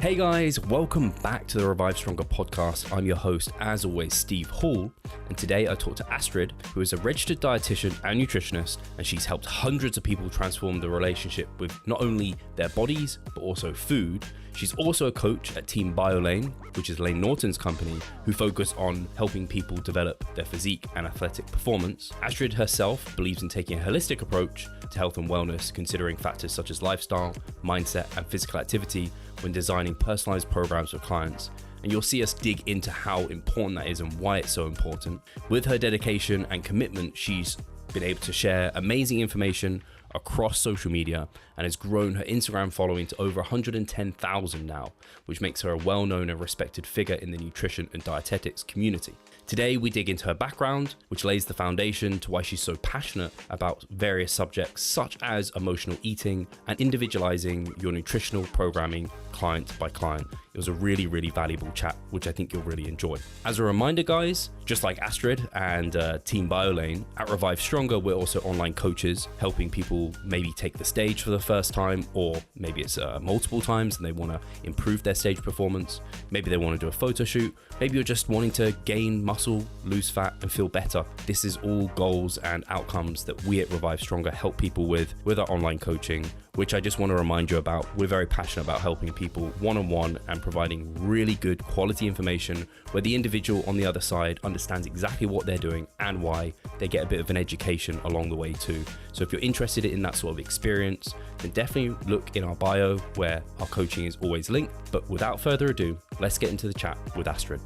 Hey guys, welcome back to the Revive Stronger podcast. I'm your host, as always, Steve Hall, and today I talk to Astrid, who is a registered dietitian and nutritionist, and she's helped hundreds of people transform the relationship with not only their bodies, but also food. She's also a coach at Team Biolayne, which is Layne Norton's company, who focus on helping people develop their physique and athletic performance. Astrid herself believes in taking a holistic approach to health and wellness, considering factors such as lifestyle, mindset, and physical activity when designing personalized programs for clients. And you'll see us dig into how important that is and why it's so important. With her dedication and commitment, she's been able to share amazing information across social media and has grown her Instagram following to over 110,000 now, which makes her a well-known and respected figure in the nutrition and dietetics community. Today, we dig into her background, which lays the foundation to why she's so passionate about various subjects such as emotional eating and individualizing your nutritional programming client by client. It was a really, really valuable chat, which I think you'll really enjoy. As a reminder, guys, just like Astrid and Team Biolayne, at Revive Stronger, we're also online coaches, helping people maybe take the stage for the first time, or maybe it's multiple times and they want to improve their stage performance. Maybe they want to do a photo shoot. Maybe you're just wanting to gain muscle, lose fat, and feel better. This is all goals and outcomes that we at Revive Stronger help people with our online coaching, which I just want to remind you about. We're very passionate about helping people one-on-one and providing really good quality information where the individual on the other side understands exactly what they're doing and why. They get a bit of an education along the way too. So if you're interested in that sort of experience, then definitely look in our bio where our coaching is always linked. But without further ado, let's get into the chat with Astrid.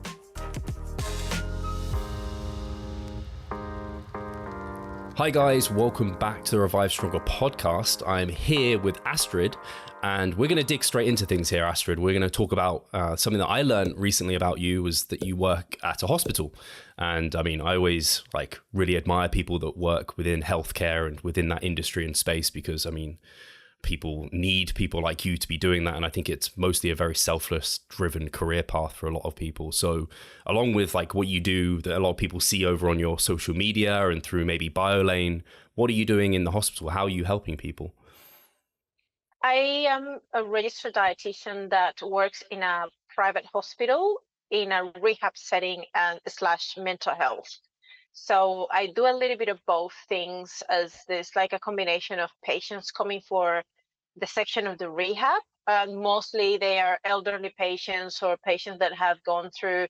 Hi guys, welcome back to the Revive Stronger podcast. I'm here with Astrid and we're going to dig straight into things here, Astrid. We're going to talk about something that I learned recently about you, was that you work at a hospital. And I mean, I always really admire people that work within healthcare and within that industry and space, because I mean, people need people like you to be doing that. And I think it's mostly a very selfless driven career path for a lot of people. So along with what you do that a lot of people see over on your social media and through maybe Biolayne, what are you doing in the hospital? How are you helping people? I am a registered dietitian that works in a private hospital in a rehab setting and / mental health. So I do a little bit of both things, as there's a combination of patients coming for the section of the rehab. Mostly they are elderly patients or patients that have gone through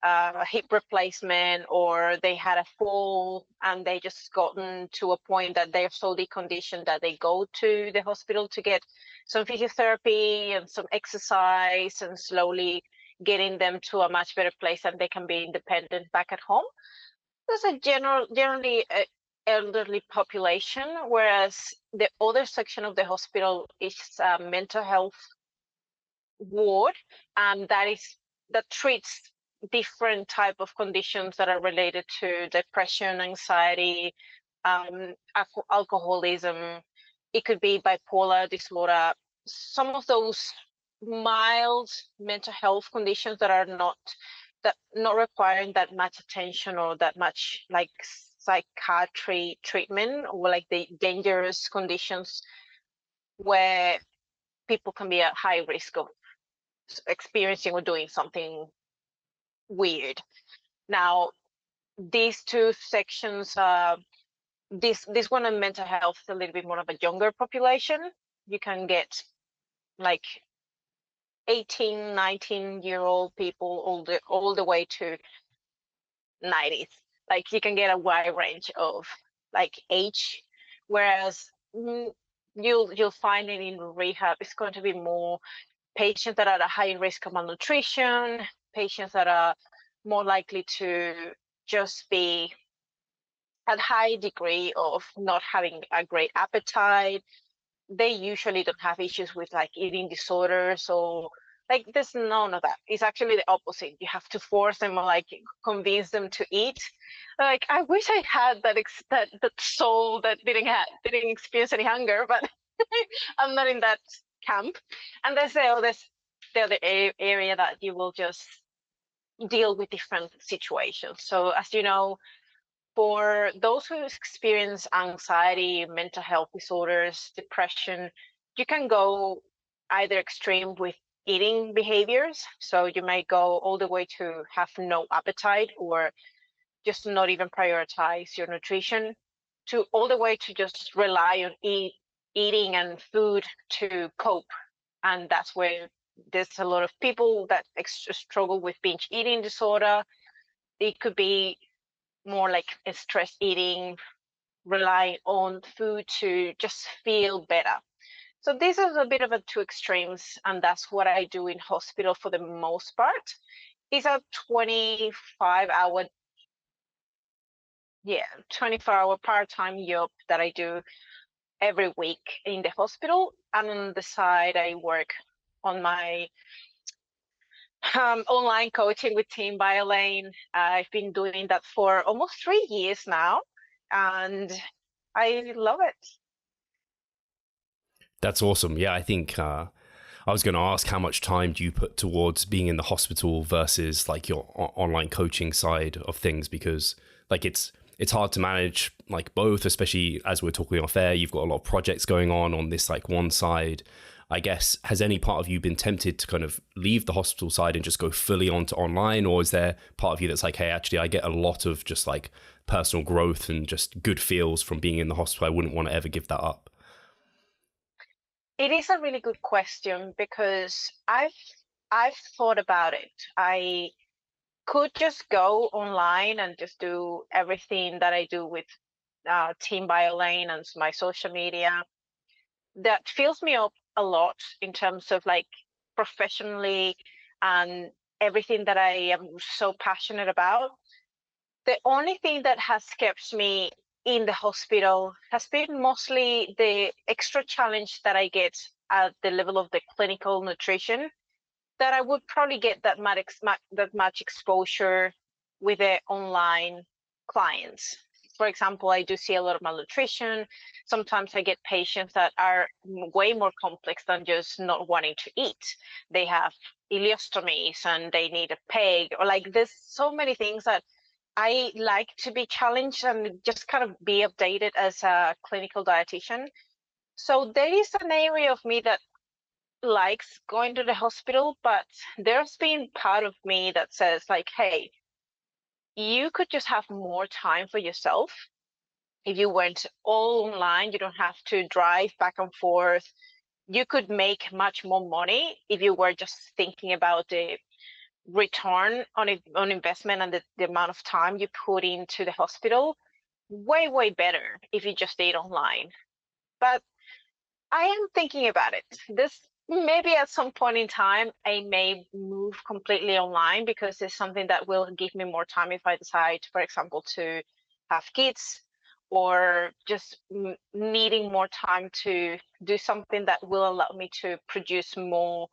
a hip replacement, or they had a fall and they just gotten to a point that they're so deconditioned that they go to the hospital to get some physiotherapy and some exercise and slowly getting them to a much better place and they can be independent back at home. There's a generally elderly population, whereas the other section of the hospital is a mental health ward that treats different type of conditions that are related to depression, anxiety, alcoholism. It could be bipolar disorder. Some of those mild mental health conditions that are not requiring that much attention or that much psychiatry treatment, or the dangerous conditions where people can be at high risk of experiencing or doing something weird. Now, these two sections, this one on mental health is a little bit more of a younger population. You can get 18, 19-year-old people all the way to 90s. You can get a wide range of age, whereas you'll find it in rehab. It's going to be more patients that are at a high risk of malnutrition, patients that are more likely to just be at high degree of not having a great appetite. They usually don't have issues with eating disorders, or there's none of that. It's actually the opposite. You have to force them or convince them to eat. I wish I had that soul that didn't experience any hunger, but I'm not in that camp. And there's the other area that you will just deal with different situations. So as you know, for those who experience anxiety, mental health disorders, depression, you can go either extreme with eating behaviors. So you might go all the way to have no appetite or just not even prioritize your nutrition, to all the way to just rely on eating and food to cope. And that's where there's a lot of people that struggle with binge eating disorder. It could be more like a stress eating, relying on food to just feel better. So this is a bit of a two extremes, and that's what I do in hospital for the most part. It's a 25-hour 24-hour part-time job that I do every week in the hospital, and on the side I work on my online coaching with Team Biolayne. I've been doing that for almost 3 years now, and I love it. That's awesome. Yeah, I think I was going to ask, how much time do you put towards being in the hospital versus like your online coaching side of things? Because like it's hard to manage like both, especially as we're talking off air. You've got a lot of projects going on this like one side. I guess, has any part of you been tempted to kind of leave the hospital side and just go fully onto online? Or is there part of you that's like, hey, actually, I get a lot of just like personal growth and just good feels from being in the hospital. I wouldn't want to ever give that up. It is a really good question, because I've thought about it. I could just go online and just do everything that I do with Team Biolayne and my social media. That fills me up a lot in terms of like professionally and everything that I am so passionate about. The only thing that has kept me in the hospital has been mostly the extra challenge that I get at the level of the clinical nutrition, that I would probably get that much exposure with the online clients. For example, I do see a lot of malnutrition. Sometimes I get patients that are way more complex than just not wanting to eat. They have ileostomies and they need a peg, or like there's so many things that I like to be challenged and just kind of be updated as a clinical dietitian. So there is an area of me that likes going to the hospital, but there's been part of me that says like, hey, you could just have more time for yourself if you went all online. You don't have to drive back and forth. You could make much more money if you were just thinking about the return on investment and the amount of time you put into the hospital. Way better if you just did online. But I am thinking about it. This maybe at some point in time I may move completely online, because it's something that will give me more time if I decide, for example, to have kids, or just needing more time to do something that will allow me to produce more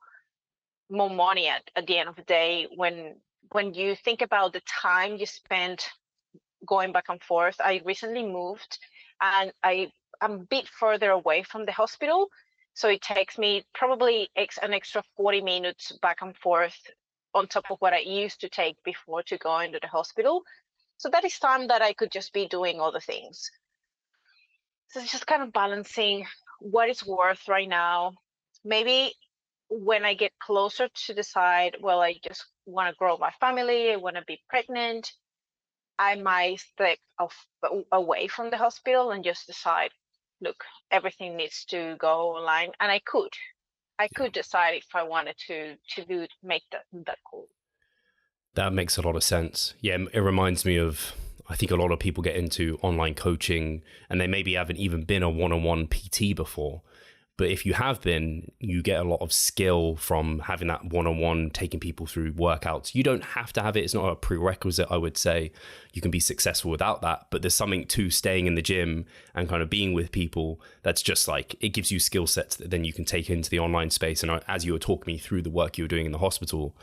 money at the end of the day. When you think about the time you spend going back and forth. I recently moved, and I'm a bit further away from the hospital, so it takes me probably an extra 40 minutes back and forth on top of what I used to take before to go into the hospital. So that is time that I could just be doing other things. So it's just kind of balancing what it's worth right now. Maybe when I get closer to decide, well, I just want to grow my family, I want to be pregnant, I might step away from the hospital and just decide, look, everything needs to go online. And I could decide if I wanted to make that call. That makes a lot of sense. Yeah, it reminds me of, I think a lot of people get into online coaching and they maybe haven't even been a one-on-one PT before. But if you have been, you get a lot of skill from having that one-on-one, taking people through workouts. You don't have to have it. It's not a prerequisite, I would say. You can be successful without that. But there's something to staying in the gym and kind of being with people that's just like, it gives you skill sets that then you can take into the online space. And as you were talking me through the work you were doing in the hospital,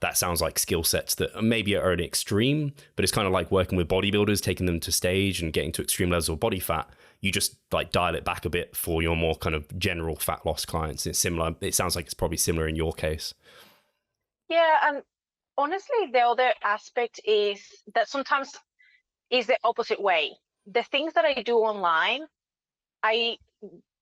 that sounds like skill sets that maybe are an extreme, but it's kind of like working with bodybuilders, taking them to stage and getting to extreme levels of body fat. You just like dial it back a bit for your more kind of general fat loss clients. It's similar. It sounds like it's probably similar in your case. Yeah, and honestly, the other aspect is that sometimes is the opposite way. The things that I do online, I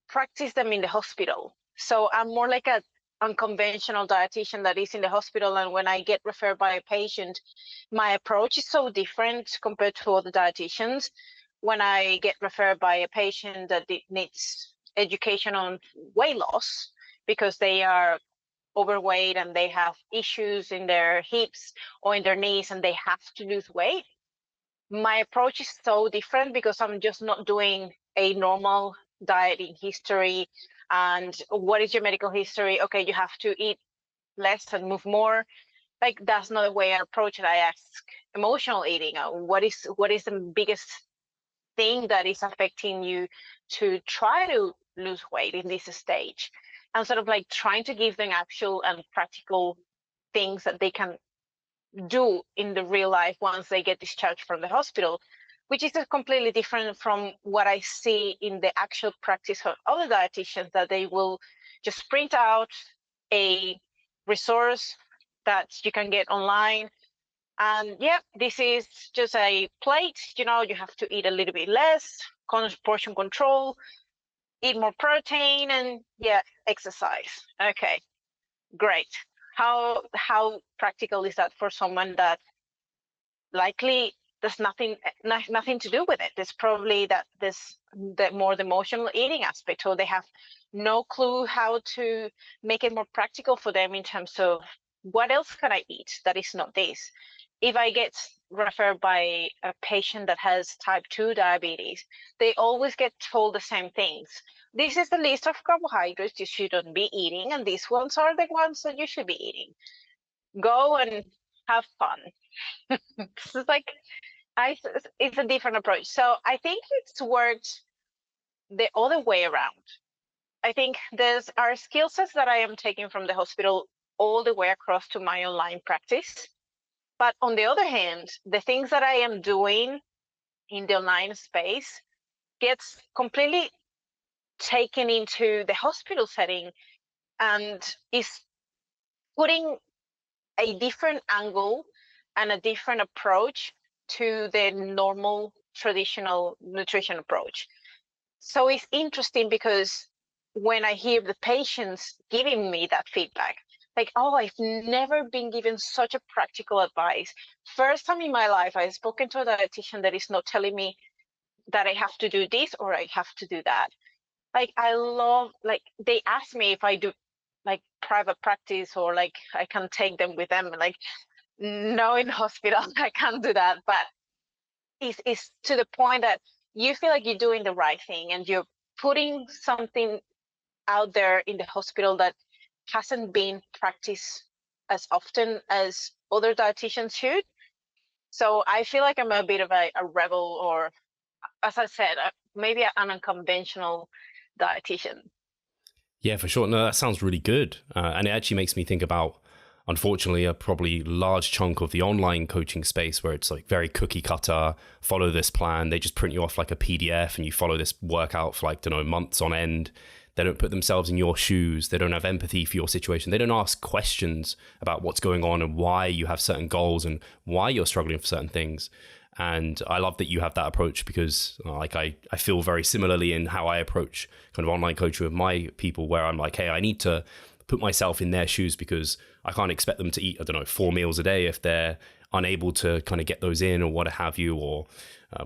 practice them in the hospital. So I'm more like a unconventional dietitian that is in the hospital, and when I get referred by a patient, my approach is so different compared to other dietitians. When I get referred by a patient that needs education on weight loss because they are overweight and they have issues in their hips or in their knees and they have to lose weight, my approach is so different because I'm just not doing a normal dieting history. And what is your medical history? Okay, you have to eat less and move more. Like, that's not the way I approach it. I ask emotional eating. What is the biggest thing that is affecting you to try to lose weight in this stage? And sort of like trying to give them actual and practical things that they can do in the real life once they get discharged from the hospital, which is completely different from what I see in the actual practice of other dietitians, that they will just print out a resource that you can get online. And yeah, this is just a plate, you have to eat a little bit less, portion control, eat more protein, and yeah, exercise. Okay, great. How practical is that for someone that likely there's nothing to do with it? There's probably the more the emotional eating aspect, or they have no clue how to make it more practical for them in terms of what else can I eat that is not this. If I get referred by a patient that has type 2 diabetes, they always get told the same things. This is the list of carbohydrates you shouldn't be eating, and these ones are the ones that you should be eating. Go and have fun. It's like, it's a different approach. So I think it's worked the other way around. I think there's our skill sets that I am taking from the hospital all the way across to my online practice. But on the other hand, the things that I am doing in the online space gets completely taken into the hospital setting and is putting a different angle and a different approach to the normal traditional nutrition approach. So it's interesting because when I hear the patients giving me that feedback, like, oh, I've never been given such a practical advice. First time in my life I've spoken to a dietitian that is not telling me that I have to do this or I have to do that. Like, I love, like, they ask me if I do like private practice or like I can take them with them. Like, no, in hospital I can't do that. But it's to the point that you feel like you're doing the right thing and you're putting something out there in the hospital that hasn't been practiced as often as other dietitians should. So I feel like I'm a bit of a rebel, or as I said, maybe an unconventional dietitian. Yeah, for sure. No, that sounds really good. And it actually makes me think about, unfortunately, a probably large chunk of the online coaching space where it's like very cookie cutter, follow this plan. They just print you off like a PDF and you follow this workout for like, months on end. They don't put themselves in your shoes. They don't have empathy for your situation. They don't ask questions about what's going on and why you have certain goals and why you're struggling for certain things. And I love that you have that approach because I feel very similarly in how I approach kind of online coaching with my people, where I'm like, hey, I need to put myself in their shoes because I can't expect them to eat, 4 meals a day if they're unable to kind of get those in or what have you. Or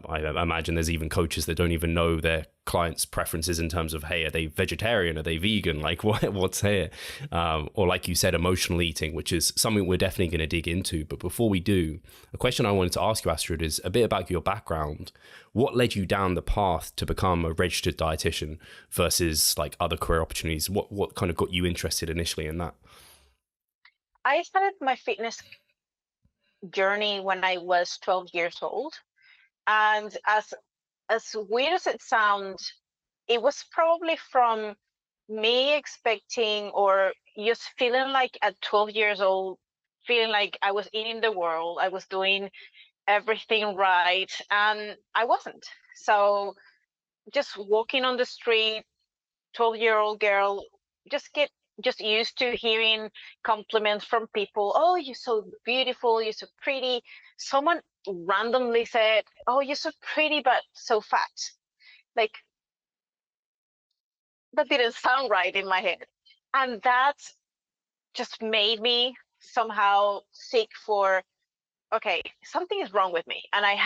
I imagine there's even coaches that don't even know their clients' preferences in terms of, hey, are they vegetarian? Are they vegan? Like, what's here? Or like you said, emotional eating, which is something we're definitely going to dig into. But before we do, a question I wanted to ask you, Astrid, is a bit about your background. What led you down the path to become a registered dietitian versus like other career opportunities? What kind of got you interested initially in that? I started my fitness journey when I was 12 years old. And as weird as it sounds, it was probably from me expecting or just feeling like at 12 years old, feeling like I was eating the world, I was doing everything right, and I wasn't. So just walking on the street, 12-year-old girl, just used to hearing compliments from people. Oh, you're so beautiful, you're so pretty. Someone randomly said, oh, you're so pretty but so fat. Like, that didn't sound right in my head. And just made me somehow seek for, okay, something is wrong with me, and I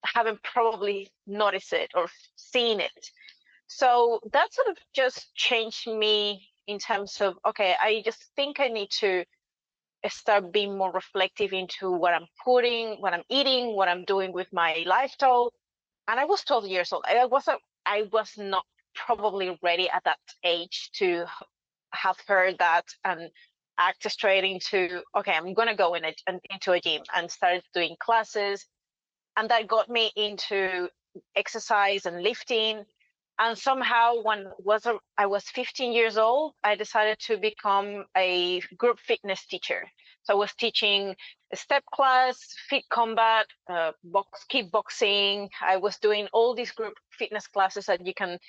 haven't probably noticed it or seen it. So that sort of just changed me in terms of, okay, I just think I need to start being more reflective into what I'm putting, what I'm eating, what I'm doing with my lifestyle. And I was 12 years old. I was not probably ready at that age to have heard that and act straight into, okay, I'm gonna go into a gym and start doing classes. And that got me into exercise and lifting. And somehow, I was 15 years old, I decided to become a group fitness teacher. So I was teaching a step class, fit combat, kickboxing. I was doing all these group fitness classes that you can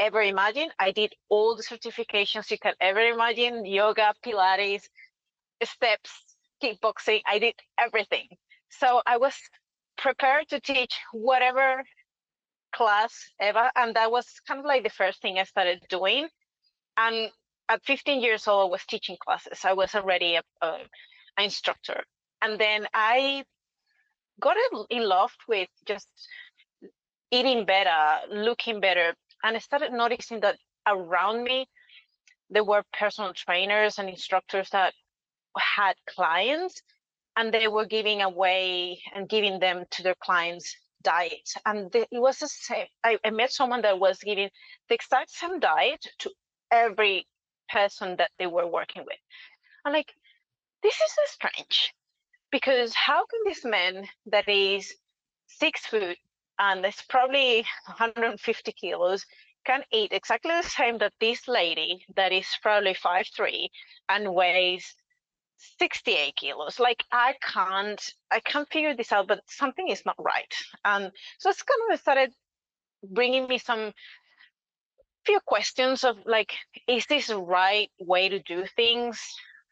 ever imagine. I did all the certifications you can ever imagine: yoga, Pilates, steps, kickboxing. I did everything. So I was prepared to teach whatever class ever, and that was kind of like the first thing I started doing. And at 15 years old, I was teaching classes. I was already an instructor. And then I got in love with just eating better, looking better, and I started noticing that around me there were personal trainers and instructors that had clients, and they were giving away and giving them to their clients diet. And it was the same. I met someone that was giving the exact same diet to every person that they were working with. I'm like, this is so strange, because how can this man that is 6 foot and is probably 150 kilos can eat exactly the same that this lady that is probably 5'3" and weighs 68 kilos? Like, I can't figure this out, but something is not right. And so it's kind of started bringing me some few questions of, like, is this the right way to do things?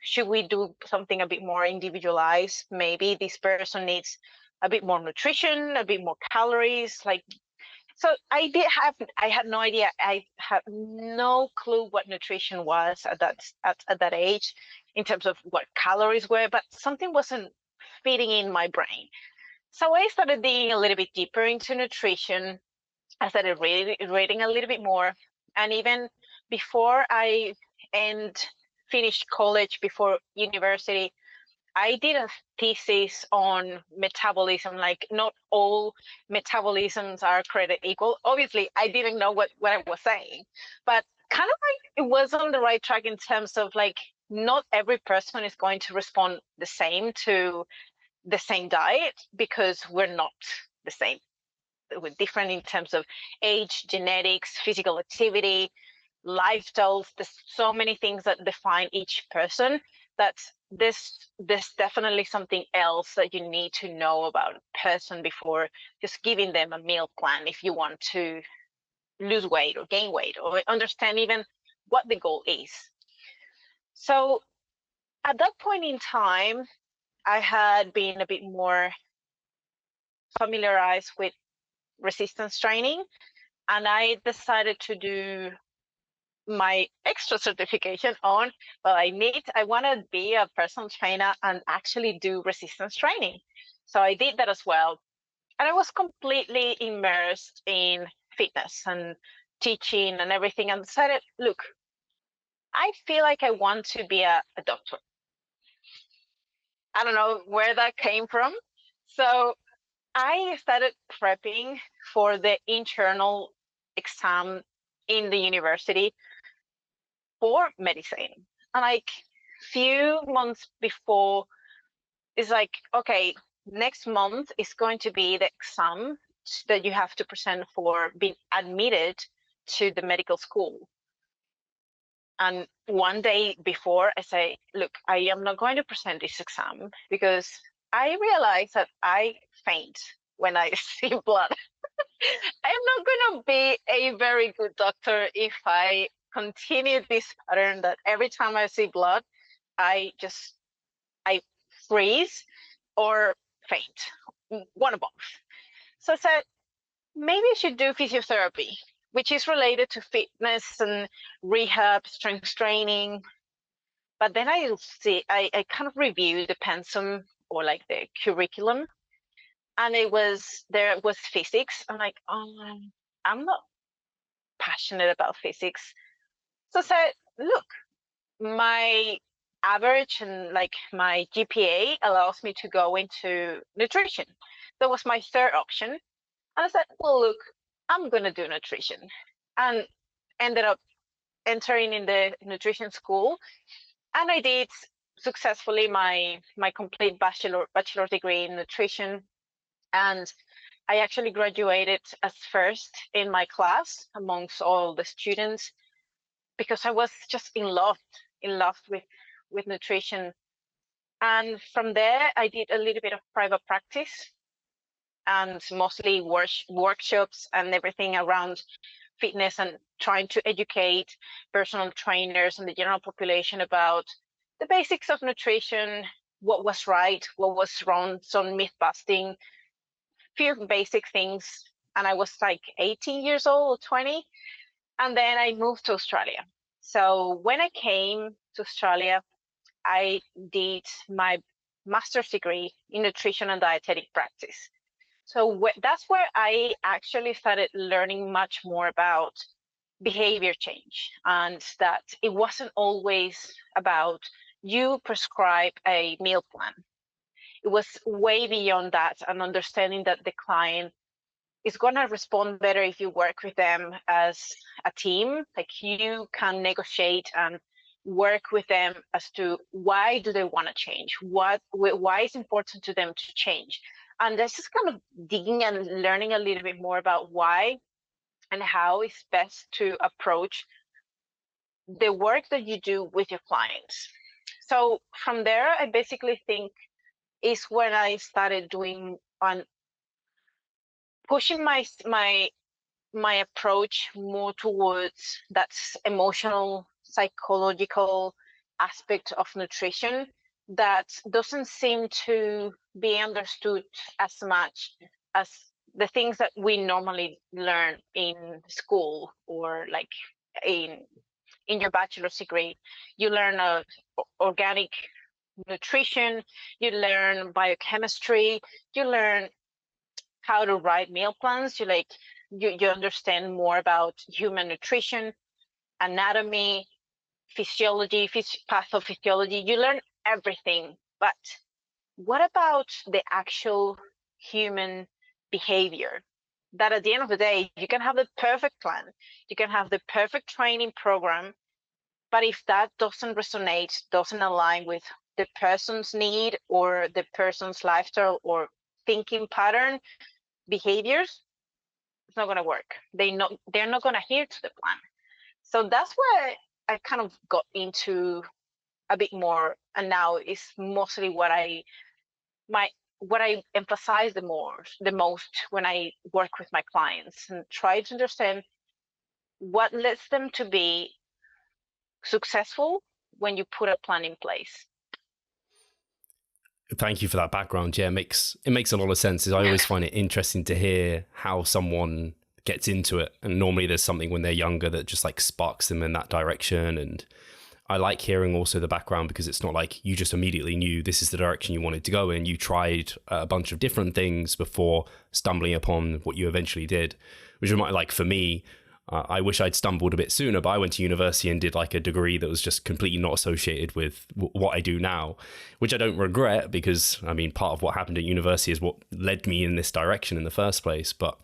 Should we do something a bit more individualized? Maybe this person needs a bit more nutrition, a bit more calories. Like, so I had no idea. I had no clue what nutrition was at that age, in terms of what calories were, but something wasn't fitting in my brain. So I started digging a little bit deeper into nutrition. I started reading a little bit more. And even before I finished college, before university, I did a thesis on metabolism. Like, not all metabolisms are created equal. Obviously, I didn't know what I was saying, but kind of like it was on the right track in terms of, like, not every person is going to respond the same to the same diet, because we're not the same. We're different in terms of age, genetics, physical activity, lifestyles. There's so many things that define each person, that there's definitely something else that you need to know about a person before just giving them a meal plan, if you want to lose weight or gain weight, or understand even what the goal is. So at that point in time, I had been a bit more familiarized with resistance training, and I decided to do my extra certification on, well, I want to be a personal trainer and actually do resistance training. So I did that as well. And I was completely immersed in fitness and teaching and everything, and decided, look, I feel like I want to be a doctor. I don't know where that came from. So I started prepping for the internal exam in the university for medicine. And like, few months before, it's like, okay, next month is going to be the exam that you have to present for being admitted to the medical school. And one day before, I say, look, I am not going to present this exam, because I realize that I faint when I see blood. I'm not going to be a very good doctor if I continue this pattern that every time I see blood, I freeze or faint, one of both. So I said, maybe I should do physiotherapy, which is related to fitness and rehab, strength training. But then I kind of reviewed the pensum or like the curriculum, and there was physics. I'm like, I'm not passionate about physics. So I said, look, my average and like my GPA allows me to go into nutrition. That was my third option. And I said, well, look, I'm going to do nutrition. And ended up entering in the nutrition school. And I did successfully my complete bachelor degree in nutrition. And I actually graduated as first in my class amongst all the students because I was just in love with nutrition. And from there, I did a little bit of private practice and mostly workshops and everything around fitness and trying to educate personal trainers and the general population about the basics of nutrition, what was right, what was wrong, some myth busting, few basic things. And I was like 18 years old or 20. And then I moved to Australia. So when I came to Australia, I did my master's degree in nutrition and dietetic practice. So that's where I actually started learning much more about behavior change, and that it wasn't always about you prescribe a meal plan. It was way beyond that, and understanding that the client is going to respond better if you work with them as a team. Like you can negotiate and work with them as to why do they want to change, why is important to them to change. And that's just kind of digging and learning a little bit more about why and how it's best to approach the work that you do with your clients. So from there, I basically think is when I started doing on pushing my approach more towards that emotional, psychological aspect of nutrition that doesn't seem to be understood as much as the things that we normally learn in school or like in your bachelor's degree. You learn organic nutrition, you learn biochemistry, you learn how to write meal plans, you understand more about human nutrition, anatomy, physiology, pathophysiology. You learn everything. But what about the actual human behavior? That at the end of the day, you can have the perfect plan, you can have the perfect training program, but if that doesn't resonate, doesn't align with the person's need or the person's lifestyle or thinking pattern, behaviors, it's not going to work. They're not going to adhere to the plan. So that's where I kind of got into a bit more, and now is mostly what I emphasize the most when I work with my clients, and try to understand what lets them to be successful when you put a plan in place. Thank you for that background. Yeah, it makes a lot of sense. I always find it interesting to hear how someone gets into it, and normally there's something when they're younger that just like sparks them in that direction. And I like hearing also the background, because it's not like you just immediately knew this is the direction you wanted to go in. You tried a bunch of different things before stumbling upon what you eventually did, which might, like for me, I wish I'd stumbled a bit sooner, but I went to university and did like a degree that was just completely not associated with what I do now, which I don't regret, because I mean, part of what happened at university is what led me in this direction in the first place. But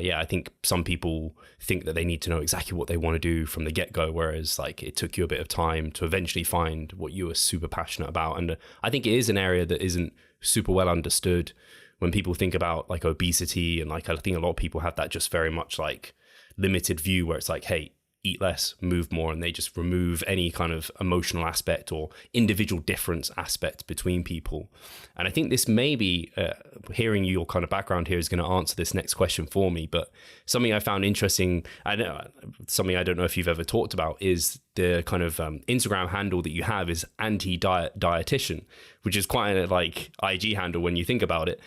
yeah, I think some people think that they need to know exactly what they want to do from the get-go, whereas like it took you a bit of time to eventually find what you were super passionate about. And I think it is an area that isn't super well understood when people think about like obesity, and like I think a lot of people have that just very much like limited view where it's like, hey, eat less, move more, and they just remove any kind of emotional aspect or individual difference aspect between people. And I think this may be, hearing your kind of background here is going to answer this next question for me, but something I found interesting, something I don't know if you've ever talked about, is the kind of Instagram handle that you have is anti-dietitian, which is quite a like IG handle when you think about it.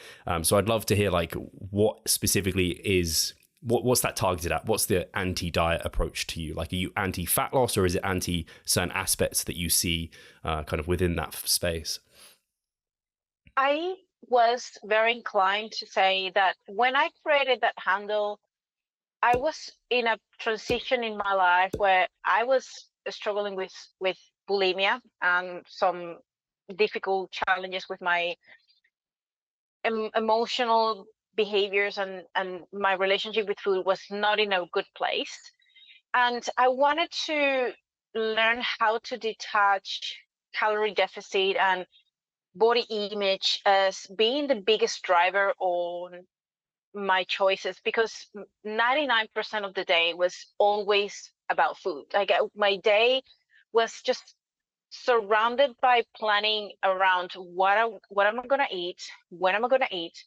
So I'd love to hear like what specifically is what's that targeted at? What's the anti-diet approach to you? Like, are you anti-fat loss, or is it anti certain aspects that you see kind of within that space? I was very inclined to say that when I created that handle, I was in a transition in my life where I was struggling with bulimia and some difficult challenges with my emotional behaviors, and my relationship with food was not in a good place. And I wanted to learn how to detach calorie deficit and body image as being the biggest driver on my choices, because 99% of the day was always about food. Like my day was just surrounded by planning around what am I gonna eat, when am I gonna eat.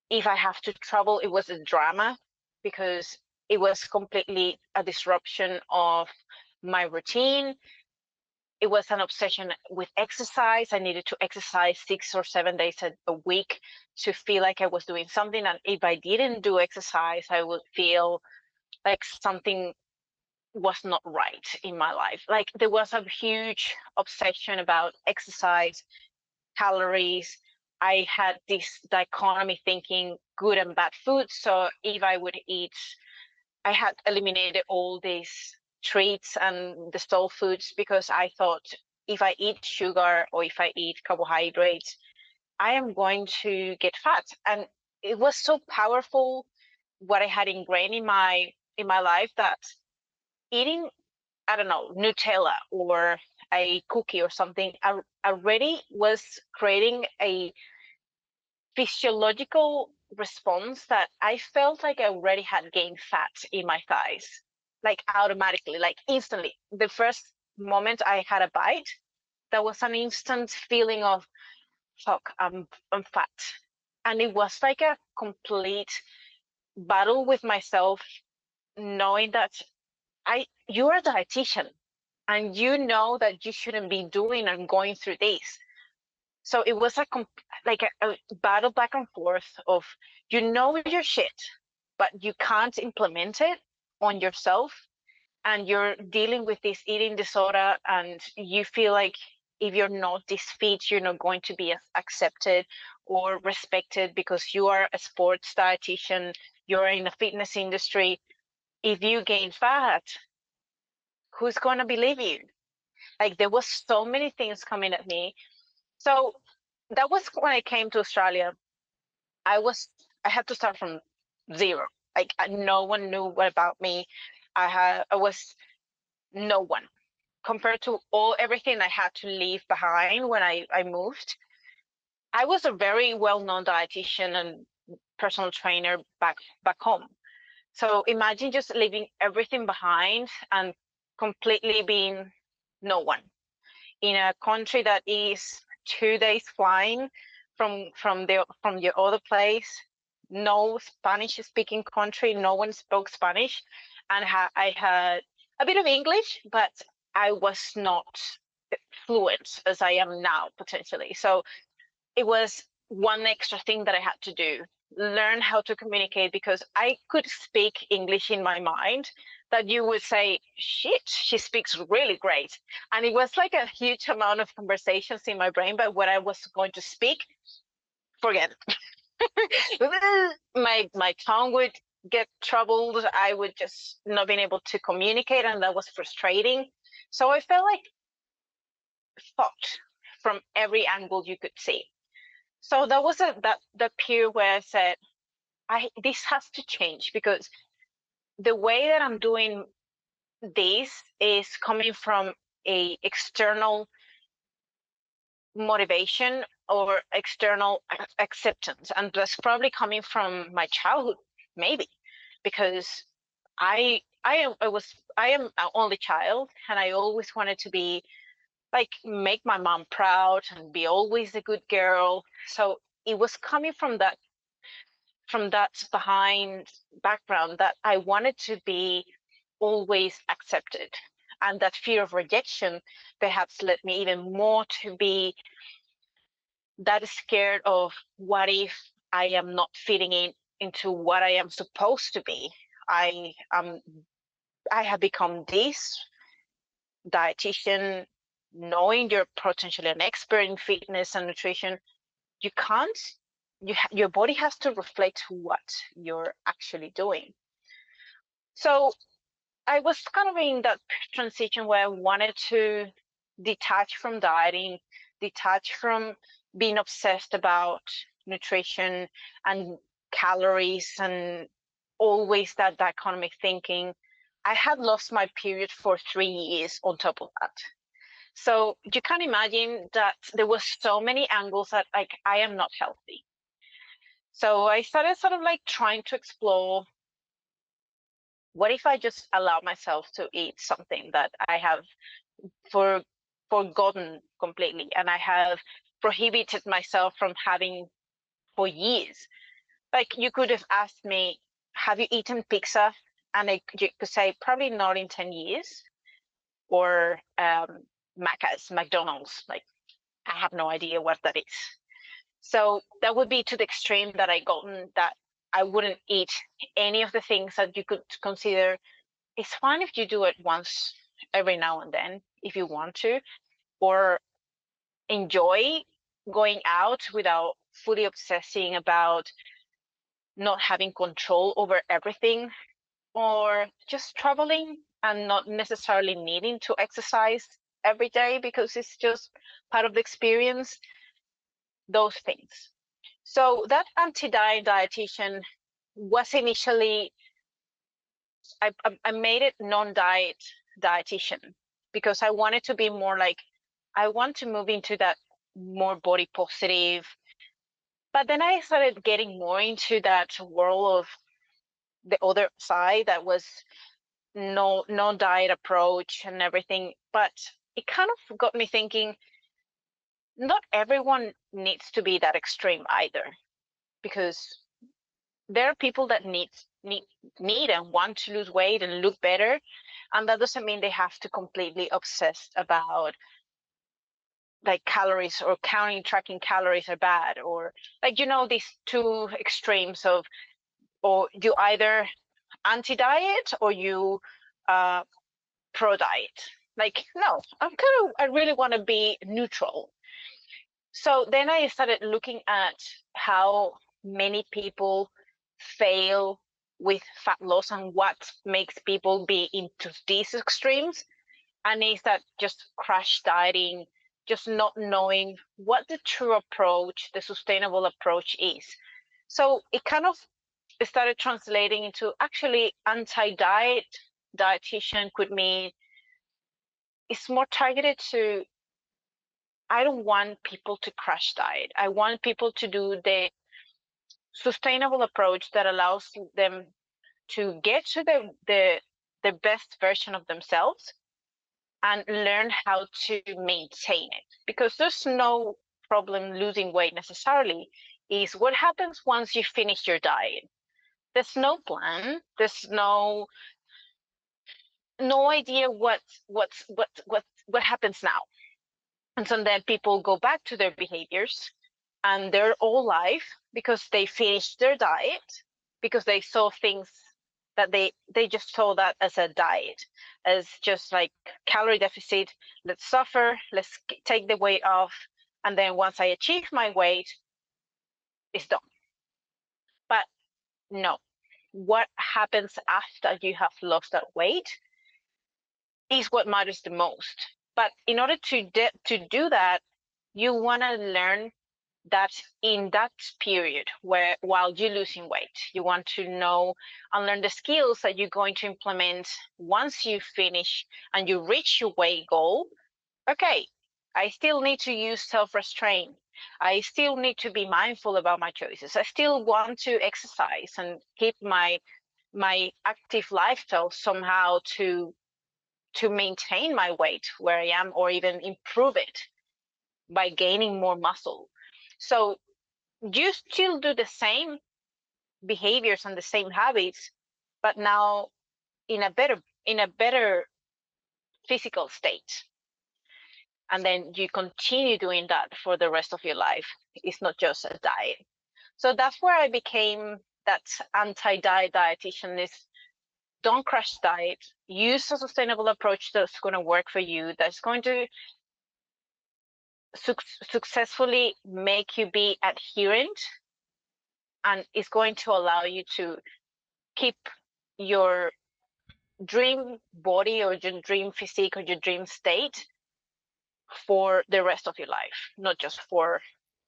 If I have to travel, it was a drama because it was completely a disruption of my routine. It was an obsession with exercise. I needed to exercise 6 or 7 days a week to feel like I was doing something. And if I didn't do exercise, I would feel like something was not right in my life. Like there was a huge obsession about exercise, calories. I had this dichotomy thinking good and bad food. So if I would eat, I had eliminated all these treats and the soul foods because I thought if I eat sugar or if I eat carbohydrates, I am going to get fat. And it was so powerful what I had ingrained in my life that eating, I don't know, Nutella or a cookie or something already was creating a physiological response that I felt like I already had gained fat in my thighs, like automatically, like instantly. The first moment I had a bite, there was an instant feeling of, fuck, I'm fat. And it was like a complete battle with myself, knowing that you're a dietitian and you know that you shouldn't be doing and going through this. So it was like a battle back and forth of, you know, your shit, but you can't implement it on yourself. And you're dealing with this eating disorder, and you feel like if you're not this fit, you're not going to be accepted or respected because you are a sports dietitian, you're in the fitness industry. If you gain fat, who's going to believe you? Like there was so many things coming at me. So that was when I came to Australia. I had to start from zero. Like no one knew what about me. I was no one compared to everything I had to leave behind when I moved. I was a very well-known dietitian and personal trainer back home. So imagine just leaving everything behind and completely being no one in a country that is 2 days flying from your other place, no Spanish speaking country, no one spoke Spanish, and I had a bit of English, but I was not fluent as I am now potentially. So it was one extra thing that I had to do, learn how to communicate, because I could speak English in my mind that you would say, shit, she speaks really great. And it was like a huge amount of conversations in my brain, but what I was going to speak, forget it. my tongue would get troubled. I would just not being able to communicate, and that was frustrating. So I felt like fucked from every angle you could see. So that was that period where I said, this has to change, because the way that I'm doing this is coming from a external motivation or external acceptance, and that's probably coming from my childhood, maybe, because I am an only child, and I always wanted to be like make my mom proud and be always a good girl. So it was coming from that behind background that I wanted to be always accepted. And that fear of rejection perhaps led me even more to be that scared of, what if I am not fitting in into what I am supposed to be. I have become this dietitian, knowing you're potentially an expert in fitness and nutrition. You can't, your body has to reflect what you're actually doing. So I was kind of in that transition where I wanted to detach from dieting, detach from being obsessed about nutrition and calories and always that dichotomic thinking. I had lost my period for 3 years on top of that. So you can imagine that there was so many angles that like I am not healthy. So I started sort of like trying to explore, what if I just allow myself to eat something that I have forgotten completely and I have prohibited myself from having for years? Like you could have asked me, have you eaten pizza? And you could say probably not in 10 years. Or McDonald's, like I have no idea what that is. So that would be to the extreme that I gotten, that I wouldn't eat any of the things that you could consider. It's fine if you do it once every now and then if you want to, or enjoy going out without fully obsessing about not having control over everything, or just traveling and not necessarily needing to exercise every day because it's just part of the experience, those things. So that anti-diet dietitian was initially, I made it non-diet dietitian because I wanted to be more like, I want to move into that more body positive. But then I started getting more into that world of the other side that was no diet approach and everything. But it kind of got me thinking, not everyone needs to be that extreme either, because there are people that need and want to lose weight and look better, and that doesn't mean they have to completely obsess about like calories or tracking calories are bad, or like these two extremes of, or you either anti-diet or you pro-diet. Like, no, I really want to be neutral. So then I started looking at how many people fail with fat loss and what makes people be into these extremes. And is that just crash dieting, just not knowing what the true approach, the sustainable approach is. So it kind of started translating into actually anti-diet dietitian could mean it's more targeted to, I don't want people to crash diet. I want people to do the sustainable approach that allows them to get to the best version of themselves and learn how to maintain it. Because there's no problem losing weight necessarily, is what happens once you finish your diet. There's no plan. There's no idea what happens now. And so then people go back to their behaviors and their whole life because they finished their diet, because they saw things that they just saw that as a diet, as just like calorie deficit. Let's suffer, let's take the weight off, and then once I achieve my weight, it's done. But no, what happens after you have lost that weight is what matters the most. But in order to do that, you want to learn that in that period where while you're losing weight, you want to know and learn the skills that you're going to implement once you finish and you reach your weight goal. Okay, I still need to use self-restraint. I still need to be mindful about my choices. I still want to exercise and keep my active lifestyle somehow to maintain my weight where I am, or even improve it by gaining more muscle. So you still do the same behaviors and the same habits, but now in a better physical state. And then you continue doing that for the rest of your life. It's not just a diet. So that's where I became that's anti-diet dietitian is don't crash diet. Use a sustainable approach that's going to work for you, that's going to successfully make you be adherent, and is going to allow you to keep your dream body or your dream physique or your dream state for the rest of your life, not just for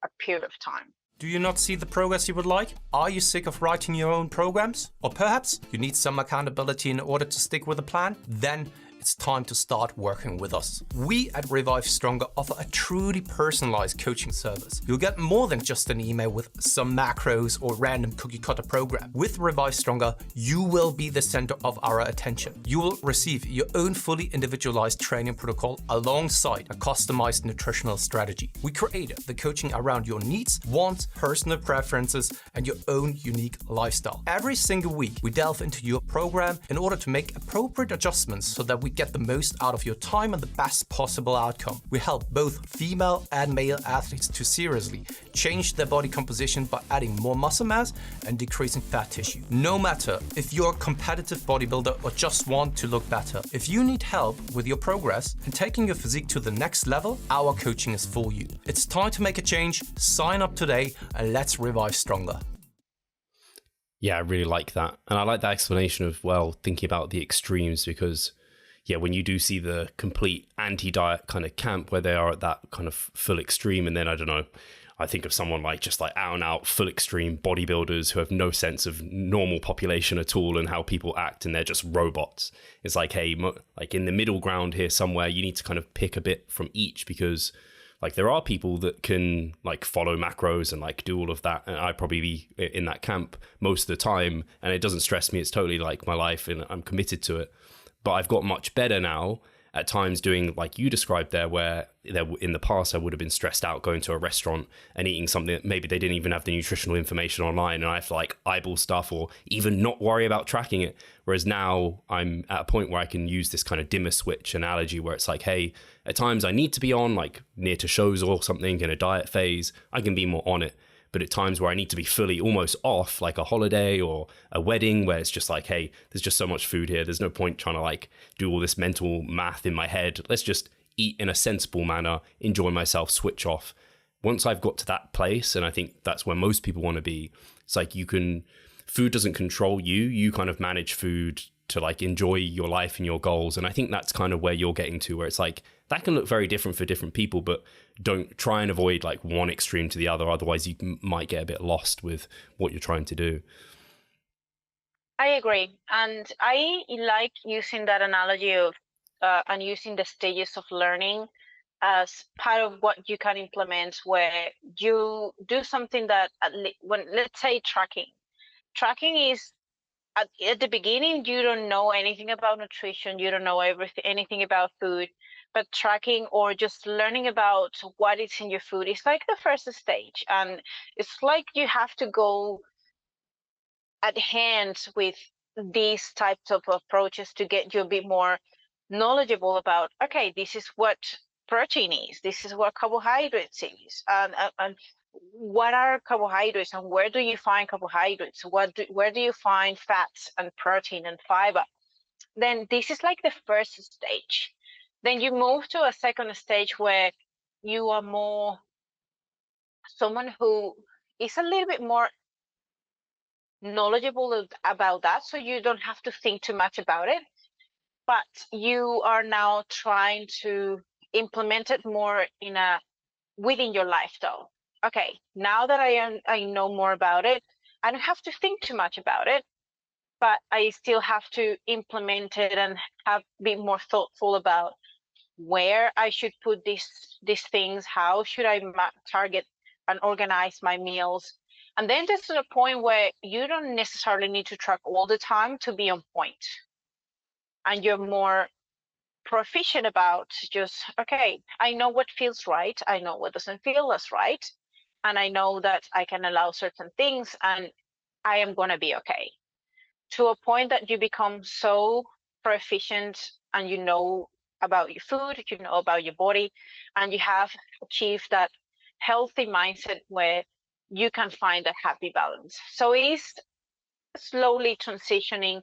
a period of time. Do you not see the progress you would like? Are you sick of writing your own programs? Or perhaps you need some accountability in order to stick with a plan? Then it's time to start working with us. We at Revive Stronger offer a truly personalized coaching service. You'll get more than just an email with some macros or random cookie cutter program. With Revive Stronger, you will be the center of our attention. You will receive your own fully individualized training protocol alongside a customized nutritional strategy. We created the coaching around your needs, wants, personal preferences, and your own unique lifestyle. Every single week, we delve into your program in order to make appropriate adjustments so that we get the most out of your time and the best possible outcome. We help both female and male athletes to seriously change their body composition by adding more muscle mass and decreasing fat tissue. No matter if you're a competitive bodybuilder or just want to look better, if you need help with your progress and taking your physique to the next level, our coaching is for you. It's time to make a change. Sign up today and let's revive stronger. Yeah, I really like that. And I like that explanation of, well, thinking about the extremes, because yeah, when you do see the complete anti-diet kind of camp where they are at that kind of full extreme, and then I don't know, I think of someone like just like out and out full extreme bodybuilders who have no sense of normal population at all and how people act, and they're just robots. It's like, hey, like in the middle ground here somewhere, you need to kind of pick a bit from each, because like there are people that can like follow macros and like do all of that, and I'd probably be in that camp most of the time, and it doesn't stress me. It's totally like my life and I'm committed to it. But I've got much better now at times doing like you described there, where in the past I would have been stressed out going to a restaurant and eating something that maybe they didn't even have the nutritional information online, and I have to like eyeball stuff or even not worry about tracking it. Whereas now I'm at a point where I can use this kind of dimmer switch analogy where it's like, hey, at times I need to be on like near to shows or something in a diet phase, I can be more on it. But at times where I need to be fully almost off, like a holiday or a wedding, where it's just like, hey, there's just so much food here. There's no point trying to like do all this mental math in my head. Let's just eat in a sensible manner, enjoy myself, switch off. Once I've got to that place, and I think that's where most people want to be, it's like food doesn't control you. You kind of manage food to like enjoy your life and your goals. And I think that's kind of where you're getting to, where it's like, that can look very different for different people, but don't try and avoid like one extreme to the other. Otherwise you might get a bit lost with what you're trying to do. I agree. And I like using that analogy of and using the stages of learning as part of what you can implement, where you do something that when, let's say, tracking is at the beginning, you don't know anything about nutrition, you don't know anything about food, but tracking or just learning about what is in your food is like the first stage. And it's like you have to go at hand with these types of approaches to get you a bit more knowledgeable about, okay, this is what protein is, this is what carbohydrates is, and what are carbohydrates and where do you find carbohydrates? Where do you find fats and protein and fiber? Then this is like the first stage. Then you move to a second stage where you are more someone who is a little bit more knowledgeable about that, so you don't have to think too much about it, but you are now trying to implement it more within your lifestyle. Okay, now that I know more about it, I don't have to think too much about it, but I still have to implement it and be more thoughtful about where I should put these things, how should I target and organize my meals. And then there's a point where you don't necessarily need to track all the time to be on point. And you're more proficient about just, okay, I know what feels right, I know what doesn't feel as right, and I know that I can allow certain things and I am going to be okay. To a point that you become so proficient and you know about your food, you know about your body, and you have achieved that healthy mindset where you can find a happy balance. So it is slowly transitioning.